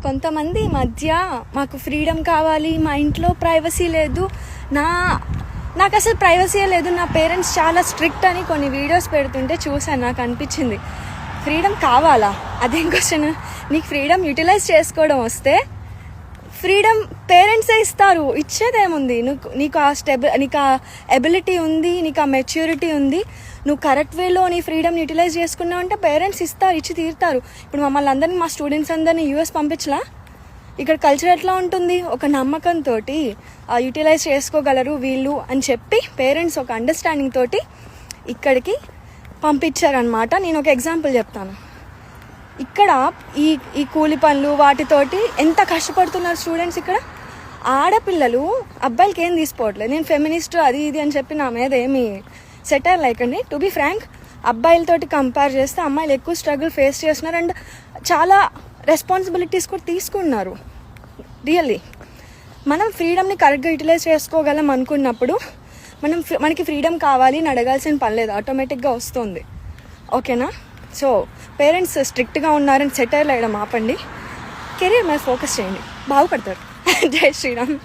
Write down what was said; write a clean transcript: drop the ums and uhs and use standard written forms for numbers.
కొంతమంది ఈ మధ్య మాకు ఫ్రీడమ్ కావాలి, మా ఇంట్లో ప్రైవసీ లేదు, నాకు అసలు ప్రైవసీ లేదు, నా పేరెంట్స్ చాలా స్ట్రిక్ట్ అని కొన్ని వీడియోస్ పెడుతుంటే చూసాను. నాకు అనిపించింది ఫ్రీడమ్ కావాలా? అదేం క్వశ్చన్. నీకు ఫ్రీడమ్ యూటిలైజ్ చేసుకోవడం వస్తే ఫ్రీడమ్ పేరెంట్సే ఇస్తారు, ఇచ్చేదేముంది. నీకు ఆ ఎబిలిటీ ఉంది, నీకు ఆ మెచ్యూరిటీ ఉంది, నువ్వు కరెక్ట్ వేలో నీ ఫ్రీడమ్ యూటిలైజ్ చేసుకున్నావు అంటే పేరెంట్స్ ఇస్తారు, ఇచ్చి తీరుతారు. ఇప్పుడు మమ్మల్ని అందరినీ, మా స్టూడెంట్స్ అందరినీ యూఎస్ పంపించలా? ఇక్కడ కల్చర్ ఎట్లా ఉంటుంది? ఒక నమ్మకంతో యూటిలైజ్ చేసుకోగలరు వీళ్ళు అని చెప్పి పేరెంట్స్ ఒక అండర్స్టాండింగ్ తోటి ఇక్కడికి పంపించారనమాట. నేను ఒక ఎగ్జాంపుల్ చెప్తాను. ఇక్కడ ఈ కూలి పనులు వాటితోటి ఎంత కష్టపడుతున్నారు స్టూడెంట్స్. ఇక్కడ ఆడపిల్లలు అబ్బాయిలకి ఏం తీసుకోవట్లేదు. నేను ఫెమినిస్ట్ అది ఇది అని చెప్పి నా మీద ఏమి సెటర్ లేకండి. టు బి ఫ్రాంక్, అబ్బాయిలతోటి కంపేర్ చేస్తే అమ్మాయిలు ఎక్కువ స్ట్రగుల్ ఫేస్ చేస్తున్నారు అండ్ చాలా రెస్పాన్సిబిలిటీస్ కూడా తీసుకున్నారు. రియల్లీ మనం ఫ్రీడమ్ని కరెక్ట్గా యూటిలైజ్ చేసుకోగలం అనుకున్నప్పుడు మనకి ఫ్రీడమ్ కావాలి అని అడగాల్సిన పని లేదు, ఆటోమేటిక్గా వస్తుంది. ఓకేనా? సో పేరెంట్స్ స్ట్రిక్ట్గా ఉన్నారని సెటైర్లు వేయడం ఆపండి, కెరీర్ మీద ఫోకస్ చేయండి, బాగుపడతారు. జై శ్రీరామ్.